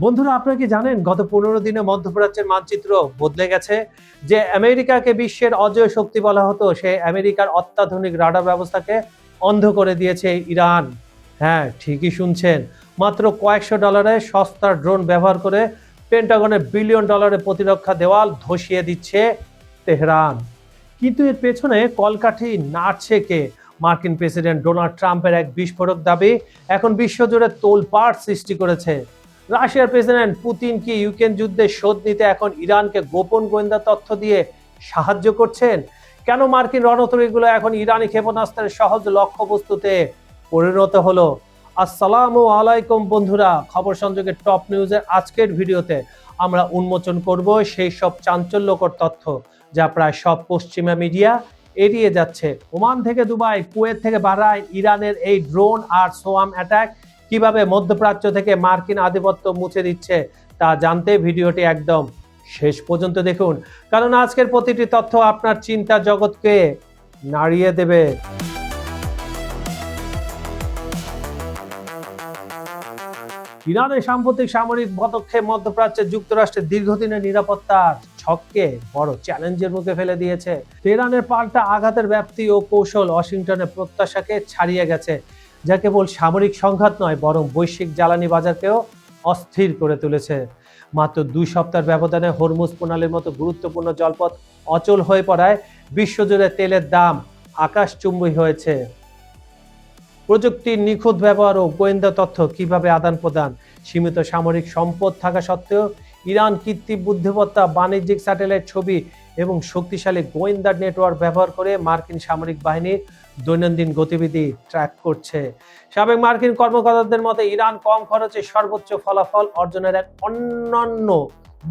বন্ধুরা, আপনারা কি জানেন গত 15 দিনে মধ্যপ্রাচ্যের মানচিত্র বদলে গেছে। যে আমেরিকাকে বিশ্বের অজেয় শক্তি বলা হতো, সে আমেরিকার অত্যাধুনিক রাডার ব্যবস্থাকে অন্ধ করে দিয়েছে ইরান। হ্যাঁ, ঠিকই শুনছেন, মাত্র কয়েকশো ডলারে সস্তা ড্রোন ব্যবহার করে পেন্টাগনের বিলিয়ন ডলারের প্রতিরক্ষা দেওয়াল ধসিয়ে দিচ্ছে তেহরান। কিন্তু এর পেছনে কলকাঠি নাড়ছে কে? মার্কিন প্রেসিডেন্ট ডোনাল্ড ট্রাম্পের এক বিস্ফোরক দাবি এখন বিশ্বজুড়ে তোলপাড় সৃষ্টি করেছে। রাশিয়ার প্রেসিডেন্ট পুতিন কি ইউক্রেন যুদ্ধে শোধ নিতে এখন ইরানকে গোপন গোয়েন্দা তথ্য দিয়ে সাহায্য করছেন? কেন মার্কিন রণতরীগুলো এখন ইরানি ক্ষেপণাস্ত্রের সহজ লক্ষ্যবস্তুতে পরিণত হলো? আসসালামু আলাইকুম বন্ধুরা, খবর সংযোগের টপ নিউজের আজকের ভিডিওতে আমরা উন্মোচন করব সেই সব চাঞ্চল্যকর তথ্য যা প্রায় সব পশ্চিমা মিডিয়া এড়িয়ে যাচ্ছে। ওমান থেকে দুবাই, কুয়েত থেকে বাহরাইন, ইরানের এই ড্রোন আর সোয়াম অ্যাটাক কিভাবে মধ্যপ্রাচ্য থেকে মার্কিন আধিপত্য মুছে দিচ্ছে তা জানতে ভিডিওটি একদম শেষ পর্যন্ত দেখুন, কারণ আজকের প্রতিটি তথ্য আপনার চিন্তা জগৎকে নাড়িয়ে দেবে। ইরানের সাম্প্রতিক সামরিক পদক্ষেপ মধ্যপ্রাচ্যে যুক্তরাষ্ট্রের দীর্ঘদিনের নিরাপত্তার ছককে বড় চ্যালেঞ্জের মুখে ফেলে দিয়েছে। তেহরানের পাল্টা আঘাতের ব্যাপ্তি ও কৌশল ওয়াশিংটনের প্রত্যাশাকে ছাড়িয়ে গেছে, যা কেবল সামরিক সংঘাত নয় বরং বৈশ্বিক জ্বালানি বাজারকেও অস্থির করে তুলেছে। মাত্র 2 সপ্তাহের ব্যবধানে হরমুজ প্রণালীর মতো গুরুত্বপূর্ণ জলপথ অচল হয়ে পড়ায় বিশ্বজুড়ে তেলের দাম আকাশচুম্বী হয়েছে। প্রযুক্তির নিখুঁত ব্যবহার ও গোয়েন্দা তথ্য কিভাবে আদান প্রদান, সীমিত সামরিক সম্পদ থাকা সত্ত্বেও ইরান কৃত্রিম বুদ্ধিমত্তা, বাণিজ্যিক স্যাটেলাইট ছবি এবং শক্তিশালী গোয়েন্দা নেটওয়ার্ক ব্যবহার করে মার্কিন সামরিক বাহিনীর দৈনন্দিন গতিবিধি ট্র্যাক করছে। সাবেক মার্কিন কর্মকর্তাদের মতে ইরান কম খরচে সর্বোচ্চ ফলাফল অর্জনের এক অনন্য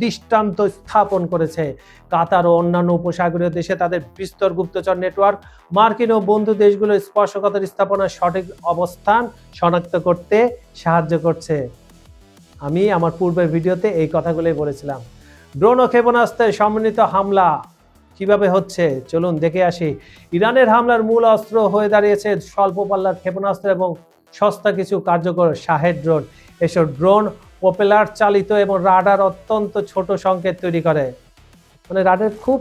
দৃষ্টান্ত স্থাপন করেছে। কাতার ও অন্যান্য উপসাগরীয় দেশে তাদের বিস্তর গুপ্তচর নেটওয়ার্ক মার্কিন ও বন্ধু দেশগুলোর স্পর্শকাতর স্থাপনার সঠিক অবস্থান শনাক্ত করতে সাহায্য করছে। আমি আমার পূর্বের ভিডিওতে এই কথাগুলোই বলেছিলাম। ড্রোন ও ক্ষেপণাস্ত্রের সমন্বিত হামলা কিভাবে হচ্ছে চলুন দেখে আসি। ইরানের হামলার মূল অস্ত্র হয়ে দাঁড়িয়েছে স্বল্প পাল্লার ক্ষেপণাস্ত্র এবং সস্তা কিছু কার্যকর শাহেদ ড্রোন। এসব ড্রোন প্রপেলার চালিত এবং রাডার অত্যন্ত ছোট সংকেত তৈরি করে, মানে রাডার খুব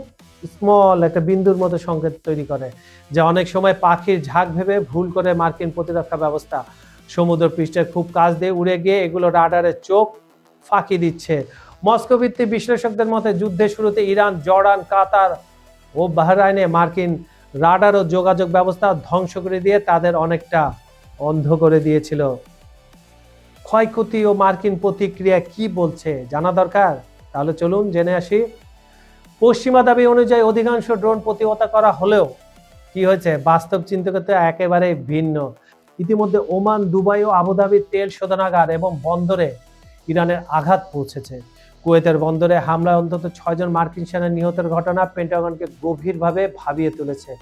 স্মল একটা বিন্দুর মতো সংকেত তৈরি করে, যা অনেক সময় পাখির ঝাঁক ভেবে ভুল করে মার্কিন প্রতিরক্ষা ব্যবস্থা। সমুদ্র পৃষ্ঠের খুব কাছ দিয়ে উড়ে গিয়ে এগুলো রাডারের চোখ ফাঁকি দিচ্ছে। মস্কো ভিত্তিক বিশ্লেষকদের মতে যুদ্ধের শুরুতে ইরান, জর্ডান, কাতার ও বাহরাইনে মার্কিন রাডার ও যোগাযোগ ব্যবস্থা ধ্বংস করে দিয়ে তাদের অনেকটা অন্ধ করে দিয়েছিল। ক্ষয়ক্ষতি ও মার্কিন প্রতিক্রিয়া কি বলছে জানা দরকার, তাহলে চলুন জেনে আসি। পশ্চিমা দাবি অনুযায়ী অধিকাংশ ড্রোন প্রতিহত করা হলেও কি হয়েছে বাস্তব চিন্তা করতে একেবারে ভিন্ন। ইতিমধ্যে ওমান, দুবাই ও আবুধাবির তেল শোধনাগার এবং বন্দরে ইরানের আঘাত পৌঁছেছে। কুয়েতের বন্দরে হামলায় অন্তত 6 জন মার্কিন সেনা নিহতের ঘটনা পেন্টাগনকে গভীরভাবে ভাবিয়ে তুলেছে।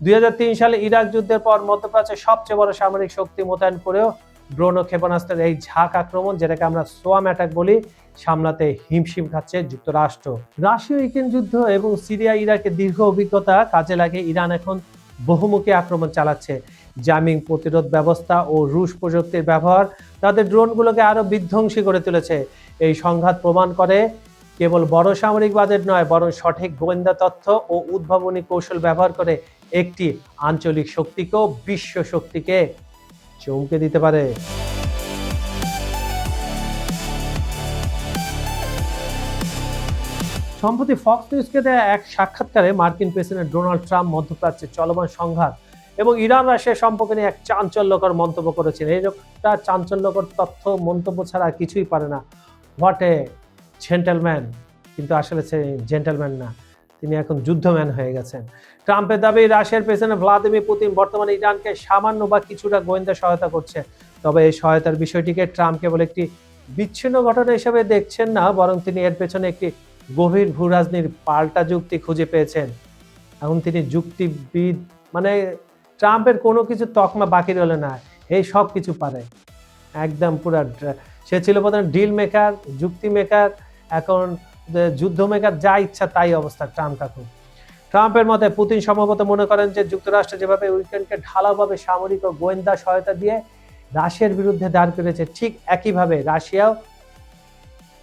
2003 সালে ইরাক যুদ্ধের পর মধ্যপ্রাচ্যের সবচেয়ে বড় সামরিক শক্তি মোতায়েন করেও ড্রোন ও ক্ষেপণাস্ত্রের এই ঝাঁক আক্রমণ, যেটাকে আমরা সোয়াম অ্যাটাক বলি, সামলাতে হিমশিম খাচ্ছে যুক্তরাষ্ট্র। রাশিয়া ইউক্রেন যুদ্ধ এবং সিরিয়া ইরাকের দীর্ঘ অভিজ্ঞতা কাজে লাগে ইরান এখন বহুমুখী আক্রমণ চালাচ্ছে। জামিং প্রতিরোধ ব্যবস্থা ও রুশ প্রযুক্তির ব্যবহার তাদের ড্রোনগুলোকে আরো বিধ্বংসী করে তুলেছে। এই সংঘাত প্রমাণ করে কেবল বড় সামরিক বাজেট নয় বরং সঠিক গোয়েন্দা তথ্য ও উদ্ভাবনী কৌশল ব্যবহার করে একটি আঞ্চলিক শক্তিকেও বিশ্ব শক্তিকে চমকে দিতে পারে। সম্প্রতি ফক্স নিউজকে দেয়া এক সাক্ষাৎকারে মার্কিন প্রেসিডেন্ট ডোনাল্ড ট্রাম্প মধ্যপ্রাচ্যের চলমান সংঘাত এবং ইরান রাশিয়া সম্পর্কে নিয়ে এক চাঞ্চল্যকর মন্তব্য করেছেন। এইটা চাঞ্চল্যকর তথ্য মন্তব্য ছাড়া কিছুই পারে না। হোয়াট এ জেন্টলম্যান, কিন্তু আসলে সে জেন্টলম্যান না, তিনি এখন যুদ্ধম্যান হয়ে গেছেন। ট্রাম্পের দাবি রাশিয়ার প্রেসিডেন্ট ভ্লাদিমির পুতিন বর্তমানে ইরানকে সামান্য বা কিছুটা গোয়েন্দা সহায়তা করছে। তবে এই সহায়তার বিষয়টিকে ট্রাম্প কেবল একটি বিচ্ছিন্ন ঘটনা হিসেবে দেখছেন না, বরং তিনি এর পেছনে একটি গভীর ভূ রাজনীতির পাল্টা যুক্তি খুঁজে পেয়েছেন। এখন তিনি যুক্তিবিদ, মানে ট্রাম্পের কোনো কিছু তকমা বাকি রইল না, এই সব কিছু পারে একদম পুরা। সে ছিল প্রথমে ডিল মেকার, যুক্তি মেকার, এখন যুদ্ধ মেকার, যা ইচ্ছা তাই অবস্থা ট্রাম্প কাকু। ট্রাম্পের মতে পুতিন সম্ভবত মনে করেন যে যুক্তরাষ্ট্র যেভাবে ইউক্রেনকে ঢালাওভাবে সামরিক ও গোয়েন্দা সহায়তা দিয়ে রাশিয়ার বিরুদ্ধে দাঁড় করেছে, ঠিক একইভাবে রাশিয়াও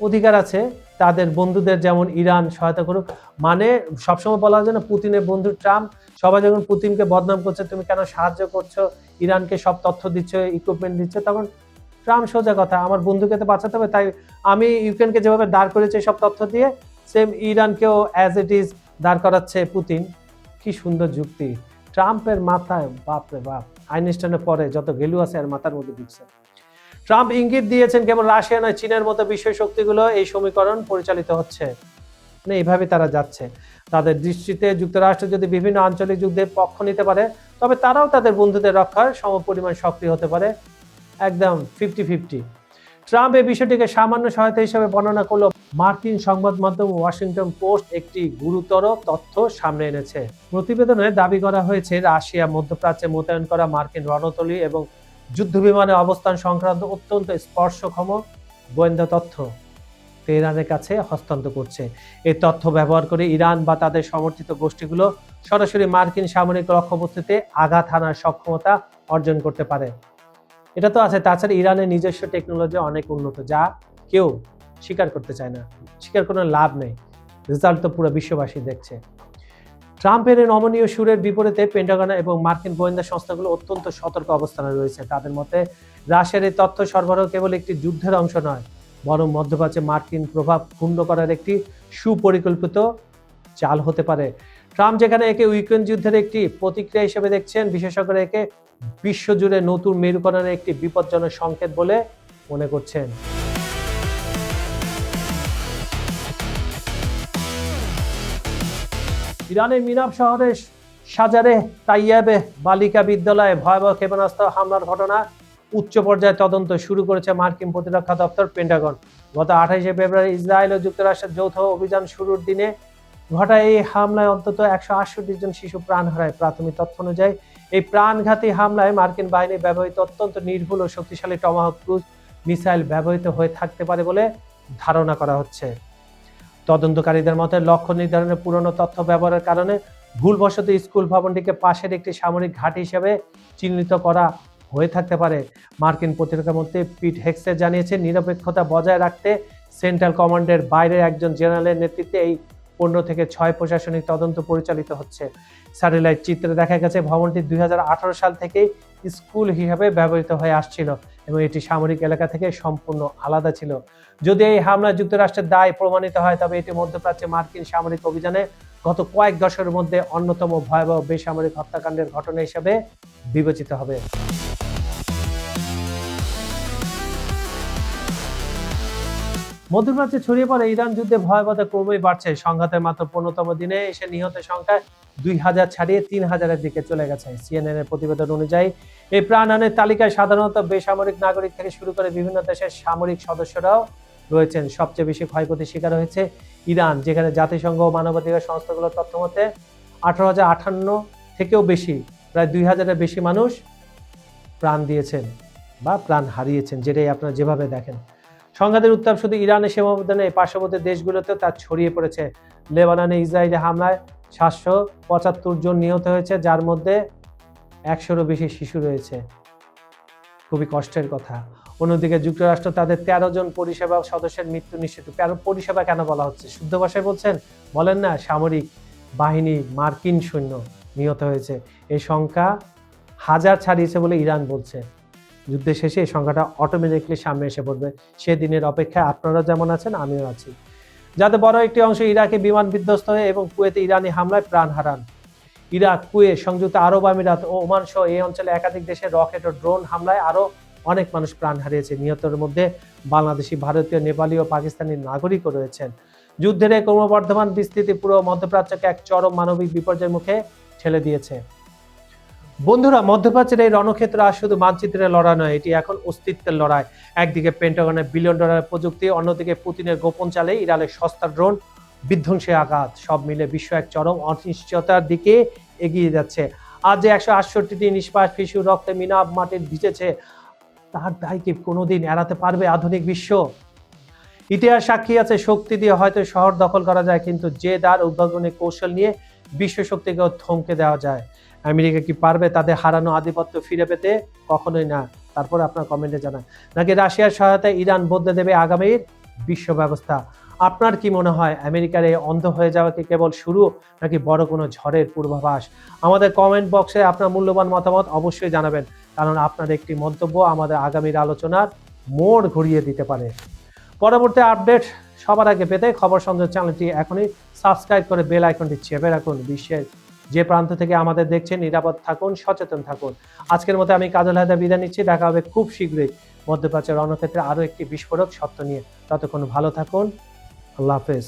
অধিকার আছে, তাদের বন্ধুদের যেমন ইরান সহায়তা করুক। মানে সবসময় বলা যায় না পুতিনের বন্ধু ট্রাম্প, সবাই যখন পুতিনকে বদনাম করছে তুমি কেন সাহায্য করছো, ইরানকে সব তথ্য দিচ্ছ, ইকুইপমেন্ট দিচ্ছ, তখন ট্রাম্প সোজা কথা, আমার বন্ধুকে তো বাঁচাতে হবে, তাই আমি ইউক্রেনকে যেভাবে দাঁড় করেছি সব তথ্য দিয়ে, সেম ইরানকেও অ্যাজ ইট ইজ দাঁড় করাচ্ছে পুতিন। কি সুন্দর যুক্তি! ট্রাম্পের মাথায় বাপরে বাপ, আইনস্টাইনের পরে যত গেলু আছে আর মাথার মধ্যে ঢুকছে। ট্রাম্প ইঙ্গিত দিয়েছেন কেবল রাশিয়া নয়, চীনের মতো বিশ্ব শক্তিগুলো এই সমীকরণ পরিচালিত হচ্ছে, মানে এইভাবে তারা যাচ্ছে। তাদের দৃষ্টিতে যুক্তরাষ্ট্র যদি বিভিন্ন আঞ্চলিক যুদ্ধে পক্ষ নিতে পারে, তবে তারাও তাদের বন্ধুদের রক্ষার সমপরিমাণ সক্রিয় হতে পারে, একদম 50-50। ট্রাম্প এই বিষয়টিকে সামান্য সহায়তা হিসেবে বর্ণনা করলো। মার্কিন সংবাদ মাধ্যম ওয়াশিংটন পোস্ট একটি গুরুতর তথ্য সামনে এনেছে। প্রতিবেদনে দাবি করা হয়েছে রাশিয়া মধ্যপ্রাচ্যে মোতায়েন করা মার্কিন রণতরী এবং যুদ্ধ বিমানের অবস্থান সংক্রান্ত অত্যন্ত স্পর্শক্ষম গোয়েন্দা তথ্য তেহরানের কাছে হস্তান্তর করছে। এই তথ্য ব্যবহার করে ইরান বা তাদের সমর্থিত গোষ্ঠীগুলো সরাসরি মার্কিন সামরিক লক্ষ্যবস্তুতে আঘাত হানার সক্ষমতা অর্জন করতে পারে। এটা তো আছে, তাছাড়া ইরানের নিজস্ব টেকনোলজি অনেক উন্নত, যা কেউ স্বীকার করতে চায় না, স্বীকার কোনো লাভ নেই, রেজাল্ট তো পুরো বিশ্ববাসী দেখছে। ট্রাম্পের এই নমনীয় সুরের বিপরীতে পেন্টাগন এবং মার্কিন গোয়েন্দা সংস্থাগুলো অত্যন্ত সতর্ক অবস্থানে রয়েছে। তাদের মতে রাশিয়ার এই তথ্য সরবরাহ কেবল একটি যুদ্ধের অংশ নয়, বরং মধ্যপ্রাচ্যে মার্কিন প্রভাব ক্ষুণ্ণ করার একটি সুপরিকল্পিত চাল হতে পারে। ট্রাম্প যেখানে একে ইউক্রেন যুদ্ধের একটি প্রতিক্রিয়া হিসেবে দেখছেন, বিশেষজ্ঞরা একে বিশ্বজুড়ে নতুন মেরুকরণের একটি বিপজ্জনক সংকেত বলে মনে করছেন। ইরানের মিনাব শহরের সাজারে তাইয়াবে বালিকা বিদ্যালয়ে ভয়াবহ ক্ষেপণাস্ত্র হামলার ঘটনা উচ্চ পর্যায়ে তদন্ত শুরু করেছে মার্কিন প্রতিরক্ষা দপ্তর পেন্টাগন। গত 28 ফেব্রুয়ারি ইসরায়েল ও যুক্তরাষ্ট্রের যৌথ অভিযান শুরুর দিনে ঘটা এই হামলায় অন্তত 168 জন শিশু প্রাণ হারায়। প্রাথমিক তথ্য অনুযায়ী এই প্রাণঘাতী হামলায় মার্কিন বাহিনী ব্যবহৃত অত্যন্ত নির্ভুল ও শক্তিশালী টমাহক ক্রুজ মিসাইল ব্যবহৃত হয়ে থাকতে পারে বলে ধারণা করা হচ্ছে। তদন্তকারীদের মতে লক্ষ্য নির্ধারণে পুরনো তথ্য ব্যবহারের কারণে ভুলবশত স্কুল ভবনটিকে পাশের একটি সামরিক ঘাঁটি হিসেবে চিহ্নিত করা হয়ে থাকতে পারে। মার্কিন প্রতিরক্ষা মন্ত্রী পিট হেক্সেট জানিয়েছেন, নিরপেক্ষতা বজায় রাখতে সেন্ট্রাল কমান্ডের বাইরের একজন জেনারেলের নেতৃত্বে এই 15 থেকে 6 প্রশাসনিক তদন্ত পরিচালিত হচ্ছে। স্যাটেলাইট চিত্রে দেখা গেছে ভবনটি 2018 সাল থেকেই স্কুল হিসাবে ব্যবহৃত হয়ে আসছিল এবং এটি সামরিক এলাকা থেকে সম্পূর্ণ আলাদা ছিল। যদি এই হামলা যুক্তরাষ্ট্রের দায় প্রমাণিত হয়, তবে এটি মধ্যপ্রাচ্যে মার্কিন সামরিক অভিযানে গত কয়েক দশকের মধ্যে অন্যতম ভয়াবহ বেসামরিক হত্যাকাণ্ডের ঘটনা হিসেবে বিবেচিত হবে। মধ্যপ্রাচ্যে ছড়িয়ে পড়ে ইরান যুদ্ধে ভয়াবহতা ক্রমেই বাড়ছে। সংঘাতের মাত্র 15তম দিনে এসে নিহতের সংখ্যা 2000 ছাড়িয়ে 3000-এর দিকে চলে গেছে। সিএনএন এর প্রতিবেদন অনুযায়ী এই প্রাণহানির তালিকায় সাধারণত বেসামরিক নাগরিক থেকে শুরু করে বিভিন্ন দেশের সামরিক সদস্যরাও রয়েছেন। সবচেয়ে বেশি ক্ষয়ক্ষতির শিকার হয়েছে ইরান, যেখানে জাতিসংঘ ও মানবাধিকার সংস্থাগুলোর তথ্য মতে 18,058 থেকেও বেশি, প্রায় 2000-এর বেশি মানুষ প্রাণ দিয়েছেন বা প্রাণ হারিয়েছেন, যেটাই আপনারা যেভাবে দেখেন। সংঘাতের উত্তাপ শুধু ইরানের সীমাবদ্ধ নেই, পার্শ্ববর্তী দেশগুলোতেও তা ছড়িয়ে পড়েছে। লেবাননে ইসরায়েলি হামলায় 775 জন নিহত হয়েছে, যার মধ্যে 100-এরও বেশি শিশু রয়েছে। খুবই কষ্টের কথা। অন্যদিকে যুক্তরাষ্ট্র তাদের 13 জন পরিষেবা সদস্যের মৃত্যু নিশ্চিত। পরিষেবা কেন বলা হচ্ছে? শুদ্ধ ভাষায় বলেন না, সামরিক বাহিনী, মার্কিন সৈন্য নিহত হয়েছে। এই সংখ্যা 1000 ছাড়িয়েছে বলে ইরান বলছে। যুদ্ধের শেষে এই সংখ্যাটা অটোমেটিকলি সামনে এসে পড়বে। সেদিনের অপেক্ষায় আপনারা যেমন আছেন, আমিও আছি। যাতে বড় একটি অংশ ইরাকে বিমান বিধ্বস্ত হয়ে এবং কুয়েতে ইরানি হামলায় প্রাণ হারান। ইরাক, কুয়েত, সংযুক্ত আরব আমিরাত ও ওমান সহ এই অঞ্চলে একাধিক দেশে রকেট ও ড্রোন হামলায় আরও অনেক মানুষ প্রাণ হারিয়েছে। নিহতের মধ্যে বাংলাদেশি, ভারতীয়, নেপালি ও পাকিস্তানি নাগরিকও রয়েছেন। যুদ্ধের এই ক্রমবর্ধমান বিস্তৃতি পুরো মধ্যপ্রাচ্যকে এক চরম মানবিক বিপর্যয়ের মুখে ঠেলে দিয়েছে। বন্ধুরা, মধ্যপ্রাচ্যের এই রণক্ষেত্র আর শুধু মানচিত্রের লড়াই নয়, এটি এখন অস্তিত্বের লড়াই। একদিকে পেন্টাগনের বিলিয়ন ডলারের প্রযুক্তি, অন্যদিকে পুতিনের গোপন চালে ইরানের সস্তা ড্রোন বিধ্বংসী আঘাত, সব মিলে বিশ্ব এক চরম অনিশ্চয়তার দিকে এগিয়ে যাচ্ছে। আজ যে 168টি নিষ্পাপ শিশু রক্তে মিনাব মাটির ভিজেছে, তার দায় কি কোনোদিন এড়াতে পারবে আধুনিক বিশ্ব? ইতিহাস সাক্ষী আছে, শক্তি দিয়ে হয়তো শহর দখল করা যায়, কিন্তু যে দ্বার উদ্ভাবনী কৌশল নিয়ে বিশ্ব শক্তিকেও থমকে দেওয়া যায়। আমেরিকা কি পারবে তাদের হারানো আধিপত্য ফিরে পেতে? কখনোই না। তারপর আপনার কমেন্টে জানান। নাকি রাশিয়ার সহায়তায় ইরান বদলে দেবে আগামীর বিশ্ব ব্যবস্থা। আপনার কি মনে হয় আমেরিকার এই অন্ধ হয়ে যাওয়া কি কেবল শুরু, নাকি বড় কোনো ঝড়ের পূর্বাভাস? আমাদের কমেন্ট বক্সে আপনার মূল্যবান মতামত অবশ্যই জানাবেন, কারণ আপনার একটি মন্তব্য আমাদের আগামীর আলোচনার মোড় ঘুরিয়ে দিতে পারে। পরবর্তী আপডেট সবার আগে পেতে খবর সংযোগ চ্যানেলটি এখনই সাবস্ক্রাইব করে বেল আইকনটি চেপে রাখুন। বিশ্বের যে প্রান্ত থেকে আমাদের দেখছেন নিরাপদ থাকুন, সচেতন থাকুন। আজকের মতো আমি কাজল হায়দার বিদায় নিচ্ছি। দেখা হবে খুব শীঘ্রই মধ্যপ্রাচ্যের রণক্ষেত্রে আরও একটি বিস্ফোরক সত্য নিয়ে। ততক্ষণ ভালো থাকুন। আল্লাহ হাফেজ।